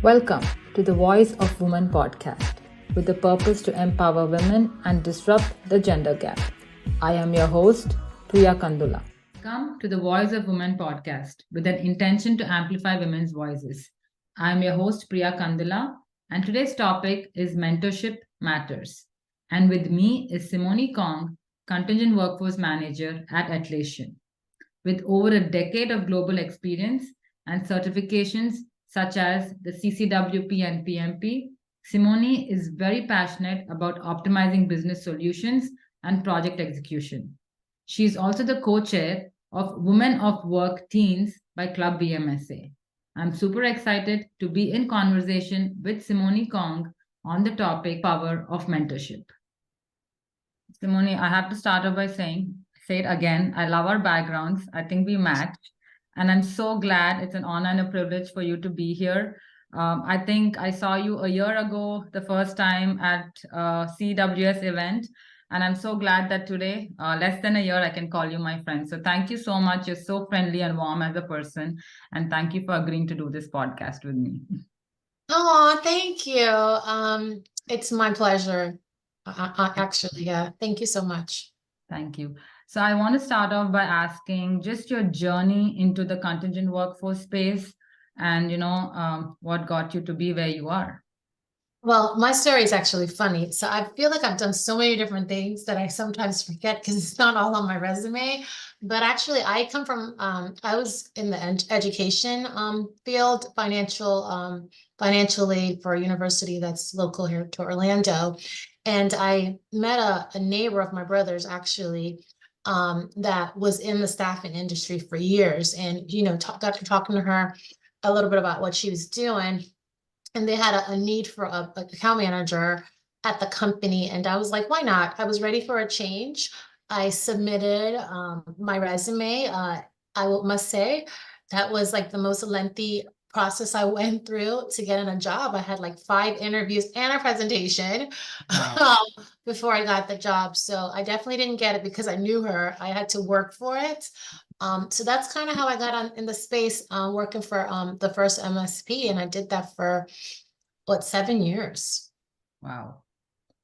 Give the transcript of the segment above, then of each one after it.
Welcome to the Voice of Women podcast with the purpose to empower women and disrupt the gender gap. I am your host, Priya Kandula. Welcome to the Voice of Women podcast with an intention to amplify women's voices. I am your host, Priya Kandula, and today's topic is Mentorship Matters. And with me is Semonie Kong, Contingent Workforce Manager at Atlassian. With over a decade of global experience and certifications such as the CCWP and PMP, Semonie is very passionate about optimizing business solutions and project execution. She is also the co-chair of Women of Work Teens by Club BMSA. I'm super excited to be in conversation with Semonie Kong on the topic power of mentorship. Semonie, I have to start off by say it again. I love our backgrounds. I think we match. And I'm so glad. It's an honor and a privilege for you to be here. I think I saw you a year ago, the first time at CWS event. And I'm so glad that today, less than a year, I can call you my friend. So thank you so much. You're so friendly and warm as a person. And thank you for agreeing to do this podcast with me. Oh, thank you. It's my pleasure. Actually, yeah. Thank you so much. Thank you. So I want to start off by asking just your journey into the contingent workforce space and, what got you to be where you are. Well, my story is actually funny. So I feel like I've done so many different things that I sometimes forget because it's not all on my resume. But actually, I come from, I was in the education field, financial aid for a university that's local here to Orlando. And I met a neighbor of my brother's actually that was in the staffing industry for years. And, got to talking to her a little bit about what she was doing. And they had a need for a account manager at the company. And I was like, why not? I was ready for a change. I submitted my resume. Must say that was like the most lengthy process I went through to get in a job. I had like 5 interviews and a presentation before I got the job. So I definitely didn't get it because I knew her. I had to work for it. So that's kind of how I got in the space working for the first MSP. And I did that for 7 years. Wow.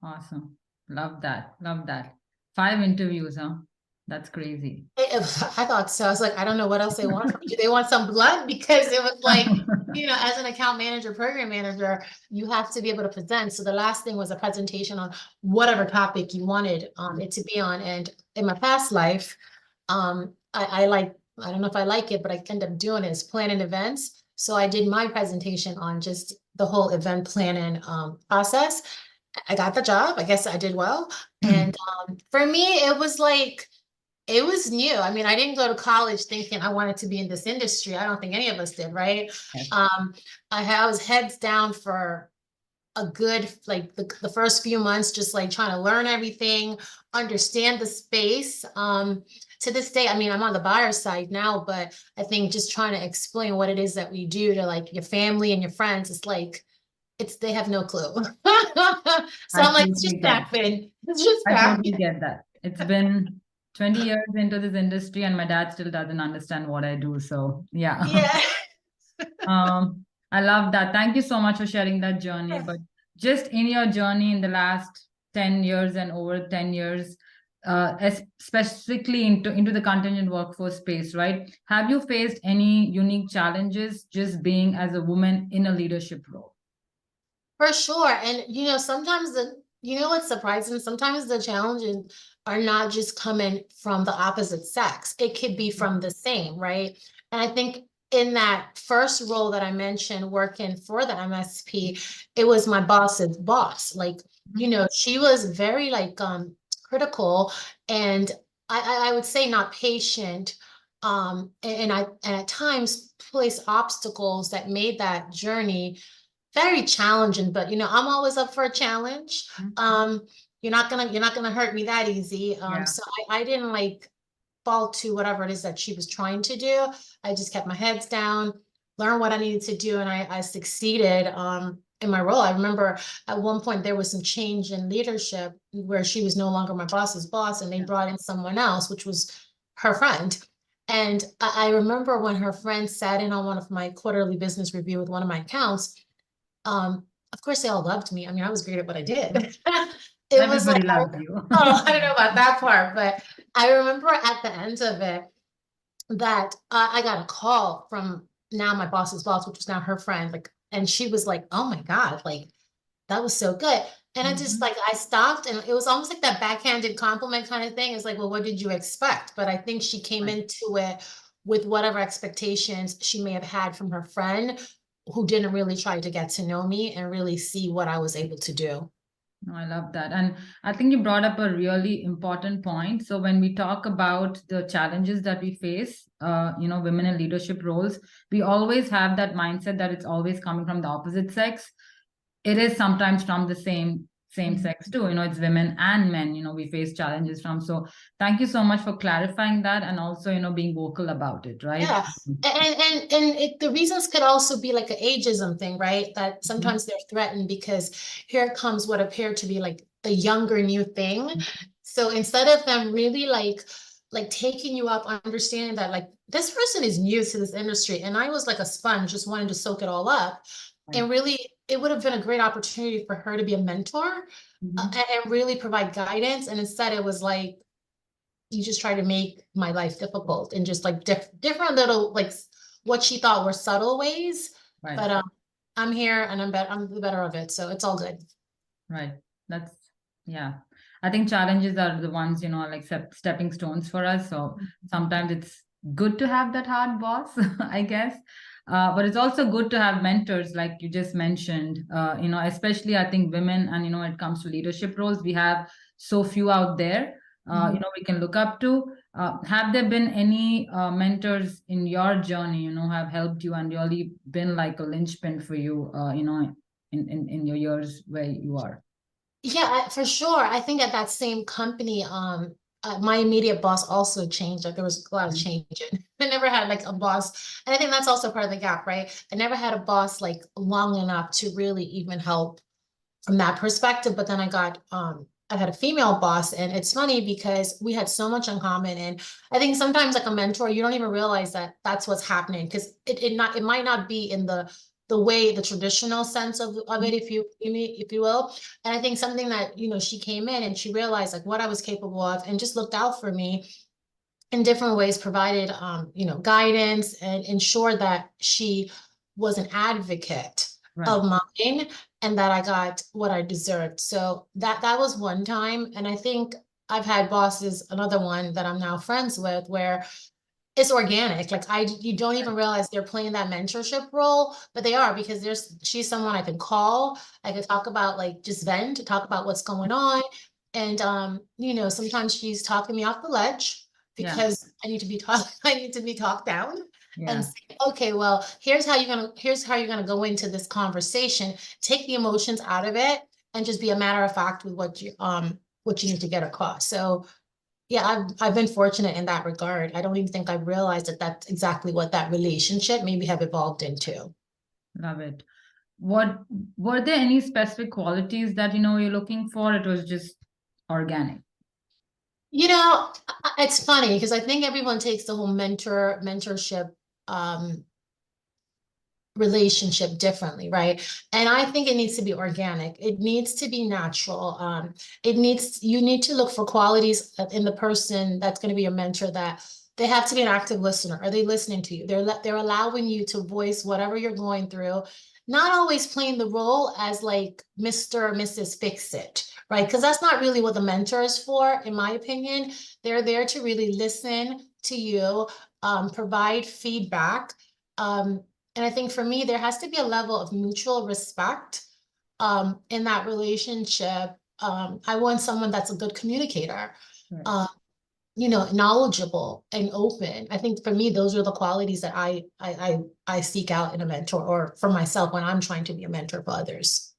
Awesome. Love that. Love that. 5 interviews, huh? That's crazy. I thought so. I was like, I don't know what else they want from me. Do they want some blood? Because it was like, as an account manager, program manager, you have to be able to present. So the last thing was a presentation on whatever topic you wanted it to be on. And in my past life, I don't know if I like it, but I end up doing it is planning events. So I did my presentation on just the whole event planning process. I got the job. I guess I did well. And for me, it was like, it was new. I mean, I didn't go to college thinking I wanted to be in this industry. I don't think any of us did, right? Yes. I was heads down for a good, like the first few months, just like trying to learn everything, understand the space. To this day, I mean, I'm on the buyer side now, but I think just trying to explain what it is that we do to like your family and your friends, it's like, they have no clue. So I'm like, it's just staffing. It's just I staffing. totally get that. It's been 20 years into this industry and my dad still doesn't understand what I do. So yeah. Yeah. I love that. Thank you so much for sharing that journey. But just in your journey in the last 10 years and over 10 years, specifically into the contingent workforce space, right? Have you faced any unique challenges just being as a woman in a leadership role? For sure. And sometimes what's surprising? Sometimes the challenges are not just coming from the opposite sex. It could be from the same, right? And I think in that first role that I mentioned, working for the MSP, it was my boss's boss. Like, she was very like critical and I would say not patient. And at times placed obstacles that made that journey very challenging, but I'm always up for a challenge. You're not gonna hurt me that easy. So I didn't like fall to whatever it is that she was trying to do. I just kept my heads down, learned what I needed to do, and I succeeded in my role. I remember at one point there was some change in leadership where she was no longer my boss's boss, and they brought in someone else, which was her friend. And I remember when her friend sat in on one of my quarterly business review with one of my accounts, Of course, they all loved me. I mean, I was great at what I did. It was Everybody like, loves you. oh, I don't know about that part, but I remember at the end of it that I got a call from now my boss's boss, which was now her friend, like, and she was like, "Oh my God, like that was so good." And I just Mhm. like I stopped, and it was almost like that backhanded compliment kind of thing. It's like, well, what did you expect? But I think she came Right. into it with whatever expectations she may have had from her friend, who didn't really try to get to know me and really see what I was able to do. No, I love that. And I think you brought up a really important point. So when we talk about the challenges that we face, women in leadership roles, we always have that mindset that it's always coming from the opposite sex. It is sometimes from the same Mhm. sex too. It's women and men, we face challenges from. So thank you so much for clarifying that, and also, being vocal about it, right? Yeah, the reasons could also be like an ageism thing, right? That Mhm. sometimes they're threatened because here comes what appeared to be like a younger new thing. So instead of them really like taking you up, understanding that like this person is new to this industry, and I was like a sponge, just wanting to soak it all up, Right. and really it would have been a great opportunity for her to be a mentor, Mhm. and really provide guidance. And instead, it was like you just try to make my life difficult and just like different little like what she thought were subtle ways. Right. But I'm here and I'm the better of it, so it's all good. Right. That's, yeah. I think challenges are the ones, like stepping stones for us. So sometimes it's good to have that hard boss, I guess. But it's also good to have mentors, like you just mentioned, especially I think women, and, when it comes to leadership roles, we have so few out there, Mhm. we can look up to. Have there been any mentors in your journey, have helped you and really been like a linchpin for you, in your years where you are? Yeah, for sure. I think at that same company, my immediate boss also changed. Like there was a lot of change. I never had like a boss, and I think that's also part of the gap, right? I never had a boss like long enough to really even help from that perspective. But then I had a female boss, and it's funny because we had so much in common. And I think sometimes like a mentor, you don't even realize that that's what's happening, because it might not be in the way, the traditional sense of it, if you will. And I think something that, she came in and she realized like what I was capable of and just looked out for me in different ways, provided guidance and ensured that she was an advocate Right. of mine, and that I got what I deserved. So that was one time. And I think I've had bosses, another one that I'm now friends with, where it's organic. Like you don't even realize they're playing that mentorship role, but they are, because she's someone I can call. I can talk about, like, just vent, to talk about what's going on. And sometimes she's talking me off the ledge Yeah. because I need to be talked down and Yeah. say, okay, well, here's how you're gonna go into this conversation, take the emotions out of it, and just be a matter of fact with what you need to get across. So yeah, I've been fortunate in that regard. I don't even think I realized that that's exactly what that relationship maybe have evolved into. Love it. What were there any specific qualities that you're looking for? It was just organic. It's funny because I think everyone takes the whole mentorship um relationship differently, right? And I think it needs to be organic. It needs to be natural. You need to look for qualities in the person that's going to be your mentor, that they have to be an active listener. Are they listening to you? They're allowing you to voice whatever you're going through, not always playing the role as like Mr. or Mrs. Fix It, right? Because that's not really what the mentor is for, in my opinion. They're there to really listen to you, provide feedback. Um, and I think for me, there has to be a level of mutual respect in that relationship. I want someone that's a good communicator, Right. uh, knowledgeable and open. I think for me, those are the qualities that I seek out in a mentor, or for myself when I'm trying to be a mentor for others.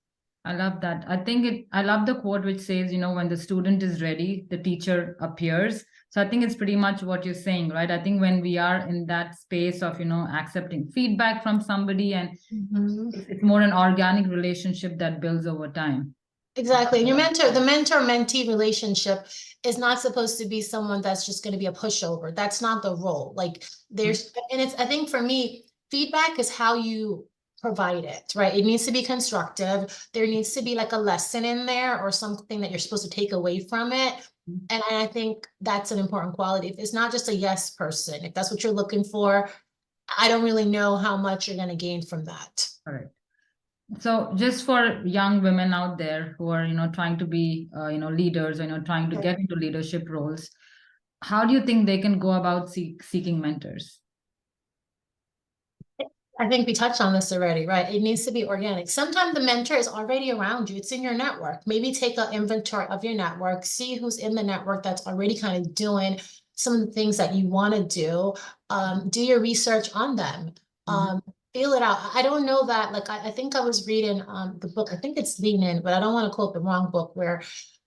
I love that. I love the quote which says, when the student is ready, the teacher appears. So I think it's pretty much what you're saying, right? I think when we are in that space of, accepting feedback from somebody, and Mhm. it's more an organic relationship that builds over time. Exactly. And the mentor-mentee relationship is not supposed to be someone that's just going to be a pushover. That's not the role. Like Mhm. I think for me, feedback is how you provide it, right? It needs to be constructive. There needs to be like a lesson in there or something that you're supposed to take away from it. And I think that's an important quality. If it's not just a yes person, if that's what you're looking for, I don't really know how much you're going to gain from that. All right. So just for young women out there who are, trying to be, leaders, trying to get into leadership roles, how do you think they can go about seeking mentors? I think we touched on this already, right? It needs to be organic. Sometimes the mentor is already around you. It's in your network. Maybe take an inventory of your network, see who's in the network that's already kind of doing some of the things that you want to do. Do your research on them. Feel it out. I don't know that, like, I think I was reading the book, I think it's Lean In, but I don't want to quote the wrong book, where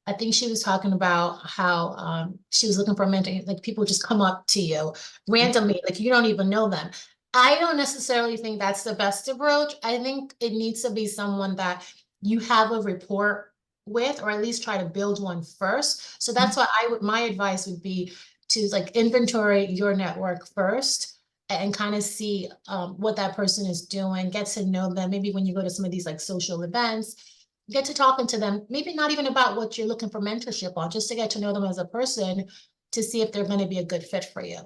I think she was talking about how she was looking for a mentor. Like, people just come up to you randomly, like you don't even know them. I don't necessarily think that's the best approach. I think it needs to be someone that you have a rapport with, or at least try to build one first. So that's why my advice would be to like inventory your network first and kind of see what that person is doing, get to know them. Maybe when you go to some of these like social events, get to talking to them, maybe not even about what you're looking for mentorship on, just to get to know them as a person, to see if they're going to be a good fit for you.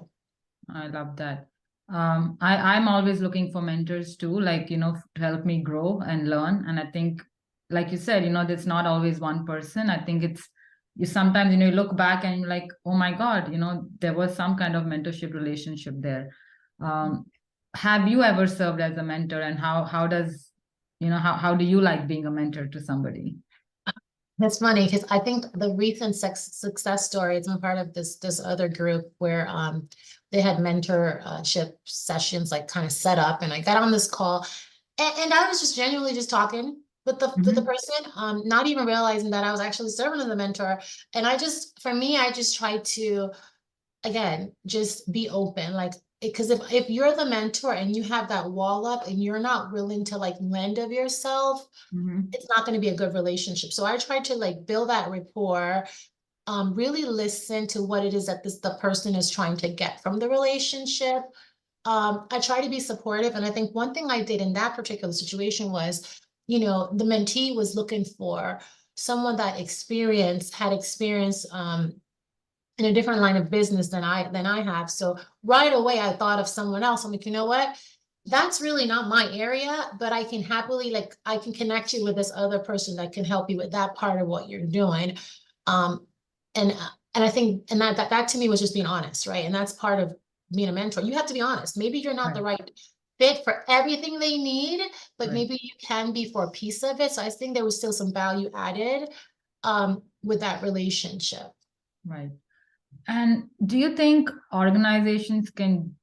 I love that. I'm always looking for mentors too, like, to help me grow and learn. And I think, like you said, there's not always one person. I think it's, you sometimes, you look back and you're like, oh my God, there was some kind of mentorship relationship there. Have you ever served as a mentor, and how does, how do you like being a mentor to somebody? That's funny because I think the recent success story, it's been part of this other group where they had mentorship sessions like kind of set up, and I got on this call and I was just genuinely just talking with the person, not even realizing that I was actually serving as a mentor. And for me, I just try to, again, just be open, like, because if you're the mentor and you have that wall up and you're not willing to like lend of yourself, it's not going to be a good relationship. So I try to like build that rapport, really listen to what it is that the person is trying to get from the relationship. I try to be supportive. And I think one thing I did in that particular situation was, the mentee was looking for someone that had experience in a different line of business than I have. So right away, I thought of someone else. I'm like, you know what? That's really not my area, but I can happily, like, I can connect you with this other person that can help you with that part of what you're doing. And I think, and that to me was just being honest, right? And that's part of being a mentor. You have to be honest. Maybe you're not the right fit for everything they need, but maybe you can be for a piece of it. So I think there was still some value added with that relationship. Right. And do you think organizations can,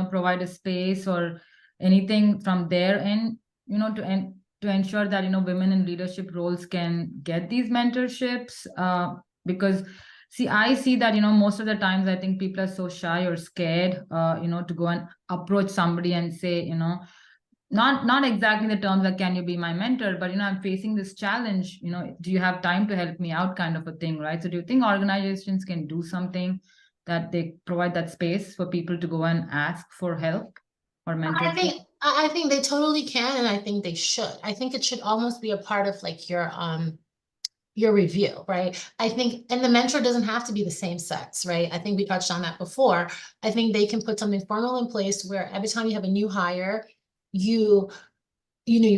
provide a space or anything from their end, to ensure that, women in leadership roles can get these mentorships? Because see, I see that, most of the times I think people are so shy or scared, to go and approach somebody and say, not exactly the terms like, can you be my mentor, but I'm facing this challenge, do you have time to help me out, kind of a thing, right? So do you think organizations can do something that they provide that space for people to go and ask for help or mentorship? I think they totally can, and I think they should. I think it should almost be a part of like your review, right? I think, and the mentor doesn't have to be the same sex, right? I think we touched on that before. I think they can put something formal in place where every time you have a new hire, you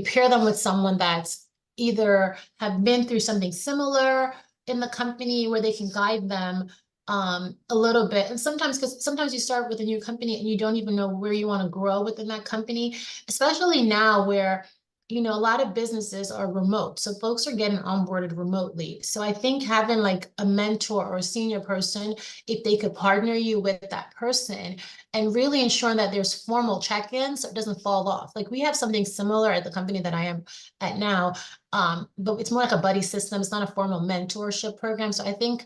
pair them with someone that's either have been through something similar in the company where they can guide them a little bit. And because sometimes you start with a new company and you don't even know where you want to grow within that company, especially now where a lot of businesses are remote. So folks are getting onboarded remotely. So I think having like a mentor or a senior person, if they could partner you with that person and really ensuring that there's formal check-ins so it doesn't fall off. Like we have something similar at the company that I am at now, but it's more like a buddy system. It's not a formal mentorship program. So I think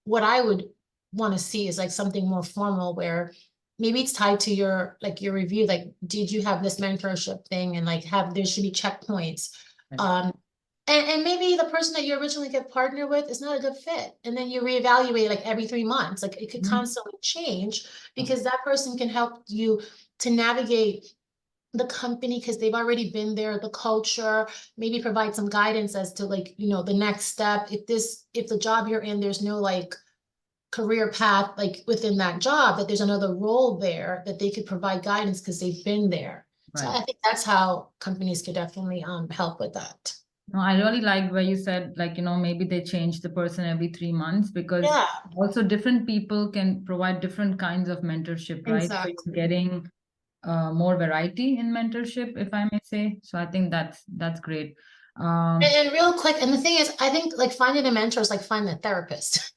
what I would want to see is like something more formal where maybe it's tied to your review, like, did you have this mentorship thing, and like there should be checkpoints. And maybe the person that you originally get partnered with is not a good fit. And then you reevaluate like every 3 months, like it could constantly change because that person can help you to navigate the company because they've already been there, the culture, maybe provide some guidance as to like, the next step. If the job you're in, there's no like career path like within that job, that there's another role there that they could provide guidance because they've been there. So Right. I think that's how companies could definitely help with that. No, I really like where you said, like, maybe they change the person every 3 months, because Yeah, also different people can provide different kinds of mentorship, right? So you're exactly. getting more variety in mentorship, if I may say. So I think that's great. And real quick, and the thing is, I think like finding a mentor is like finding a therapist.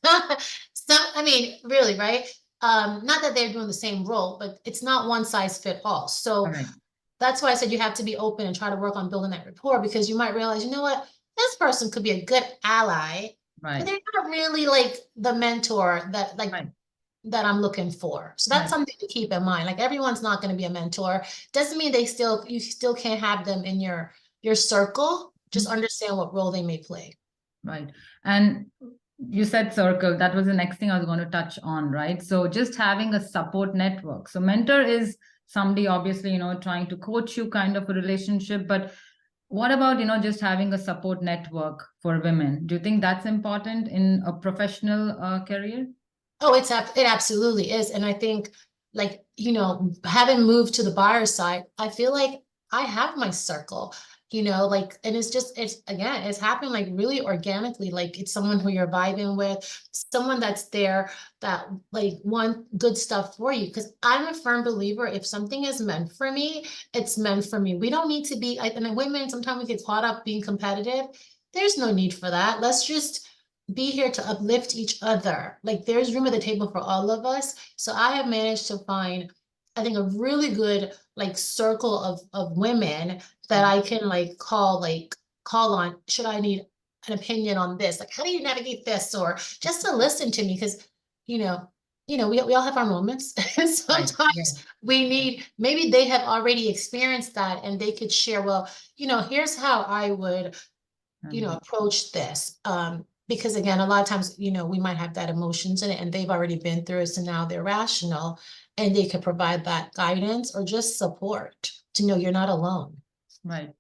So, I mean, really, right? Not that they're doing the same role, but it's not one size fit all. So All right. that's why I said you have to be open and try to work on building that rapport, because you might realize, you know what, this person could be a good ally, but Right. they're not really like the mentor that like Right. that I'm looking for. So that's Right. something to keep in mind. Like everyone's not going to be a mentor. Doesn't mean you still can't have them in your circle. Just understand what role they may play. Right. And you said circle, that was the next thing I was going to touch on, right? So just having a support network. So mentor is somebody obviously, trying to coach you, kind of a relationship, but what about, just having a support network for women? Do you think that's important in a professional career? Oh, it absolutely is. And I think like, having moved to the buyer side, I feel like I have my circle, like, and it's happening like really organically. Like it's someone who you're vibing with, someone that's there that like want good stuff for you. Cause I'm a firm believer, if something is meant for me, it's meant for me. We don't need to be, and women, sometimes we get caught up being competitive. There's no need for that. Let's just be here to uplift each other. Like there's room at the table for all of us. So I have managed to find, I think, a really good like circle of women that I can like call on should I need an opinion on this. Like, how do you navigate this? Or just to listen to me, because we all have our moments. And Right. Yeah. sometimes we need, maybe they have already experienced that and they could share, well, here's how I would approach this. Because again, a lot of times, we might have that emotions in it and they've already been through it. So now they're rational and they can provide that guidance or just support to know you're not alone. Right.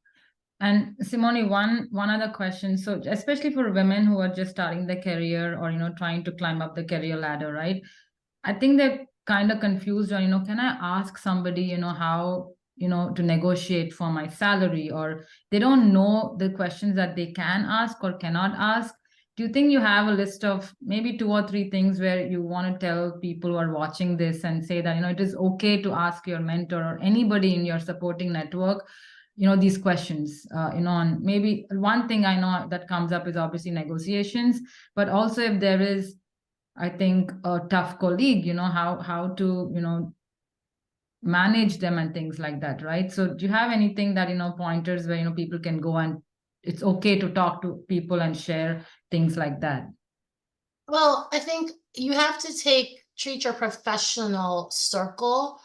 And Semonie, one other question. So especially for women who are just starting their career or, trying to climb up the career ladder, right? I think they're kind of confused on, can I ask somebody, how, to negotiate for my salary, or they don't know the questions that they can ask or cannot ask. Do you think you have a list of maybe 2 or 3 things where you want to tell people who are watching this and say that, it is okay to ask your mentor or anybody in your supporting network, these questions, and maybe one thing I know that comes up is obviously negotiations, but also if there is, I think, a tough colleague, how to, manage them and things like that, right? So do you have anything that, pointers where, people can go and it's okay to talk to people and share things like that? Well, I think you have to treat your professional circle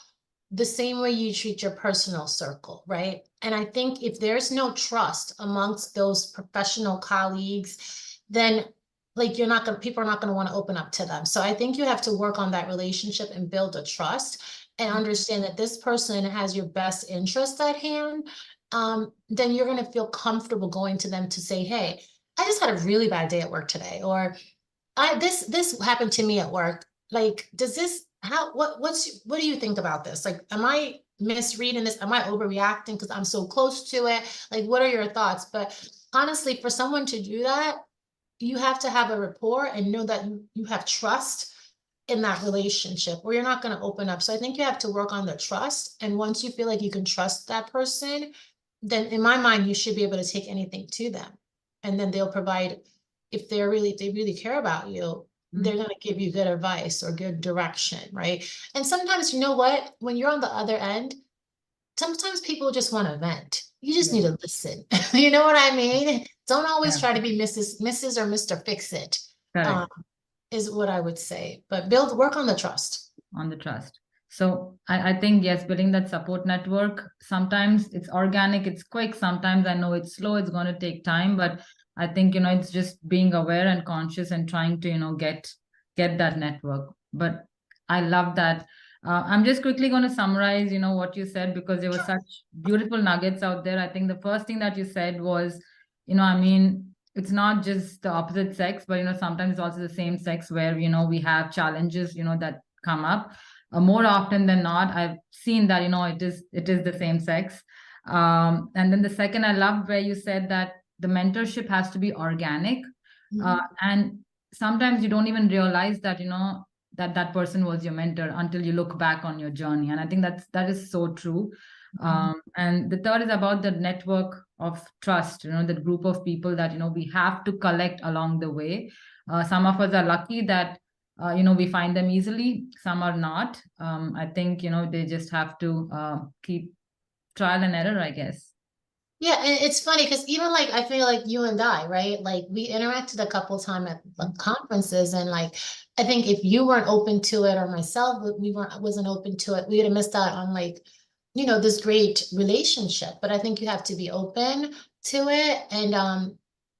the same way you treat your personal circle, right? And I think if there's no trust amongst those professional colleagues, then like people are not going to want to open up to them. So I think you have to work on that relationship and build a trust and understand that this person has your best interest at hand. Then you're going to feel comfortable going to them to say, hey, I just had a really bad day at work today, or this happened to me at work. Like, does this what do you think about this? Like, am I misreading this? Am I overreacting because I'm so close to it? Like, what are your thoughts? But honestly, for someone to do that, you have to have a rapport and know that you have trust in that relationship, or you're not going to open up. So I think you have to work on the trust. And once you feel like you can trust that person, then in my mind, you should be able to take anything to them. And then they'll provide, if they really care about you, they're going to give you good advice or good direction, right? And sometimes, you know what, when you're on the other end, sometimes people just want to vent. You just need to listen. You know what I mean? Don't always try to be Mrs. or Mr. Fix It, Correct. is what I would say. But work on the trust. On the trust. So I think, yes, building that support network, sometimes it's organic, it's quick. Sometimes I know it's slow, it's going to take time, but I think, it's just being aware and conscious and trying to, get that network. But I love that. I'm just quickly going to summarize, what you said, because there were such beautiful nuggets out there. I think the first thing that you said was, it's not just the opposite sex, but, sometimes it's also the same sex where, we have challenges, that come up. More often than not, I've seen that, it is the same sex. And then the second, I loved where you said that the mentorship has to be organic. And sometimes you don't even realize that, that person was your mentor until you look back on your journey. And I think that is so true. And the third is about the network of trust, the group of people that, we have to collect along the way. Some of us are lucky that, we find them easily. Some are not. I think, they just have to keep trial and error, I guess. Yeah, and it's funny because even like I feel like you and I, right? Like we interacted a couple times at conferences, and like I think if you weren't open to it, or myself, wasn't open to it, we would have missed out on like, this great relationship. But I think you have to be open to it, and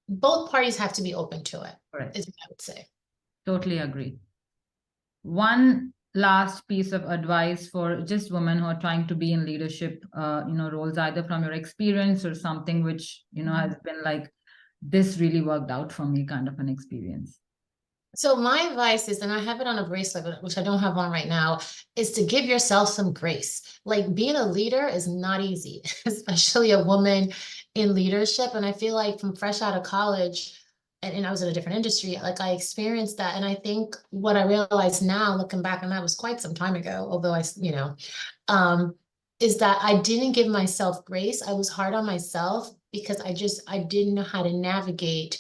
both parties have to be open to it. Correct. Is what I would say. Totally agree. One last piece of advice for just women who are trying to be in leadership, roles, either from your experience or something which, has been like, this really worked out for me kind of an experience. So my advice is, and I have it on a bracelet, which I don't have on right now, is to give yourself some grace. Like being a leader is not easy, especially a woman in leadership. And I feel like from fresh out of college, and I was in a different industry, like I experienced that. And I think what I realized now, looking back, and that was quite some time ago, although is that I didn't give myself grace. I was hard on myself because I didn't know how to navigate,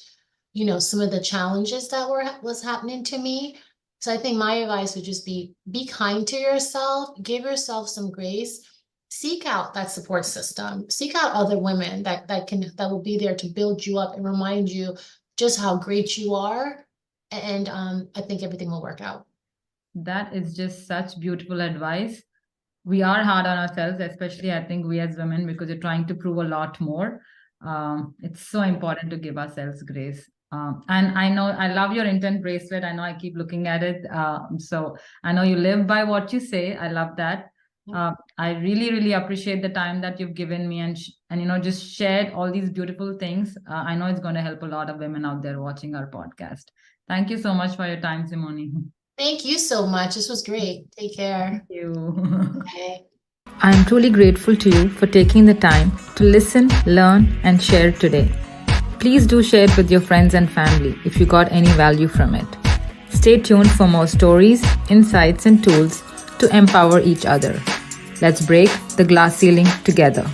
some of the challenges that was happening to me. So I think my advice would just be kind to yourself, give yourself some grace, seek out that support system, seek out other women that will be there to build you up and remind you just how great you are. And I think everything will work out. That is just such beautiful advice. We are hard on ourselves, especially I think we as women, because we're trying to prove a lot more. It's so important to give ourselves grace. And I know I love your intent bracelet. I know I keep looking at it. So I know you live by what you say. I love that. I really, really appreciate the time that you've given me and just shared all these beautiful things. I know it's going to help a lot of women out there watching our podcast. Thank you so much for your time, Semonie. Thank you so much. This was great. Take care. Thank you. Okay. I am truly grateful to you for taking the time to listen, learn, and share today. Please do share it with your friends and family if you got any value from it. Stay tuned for more stories, insights, and tools to empower each other. Let's break the glass ceiling together.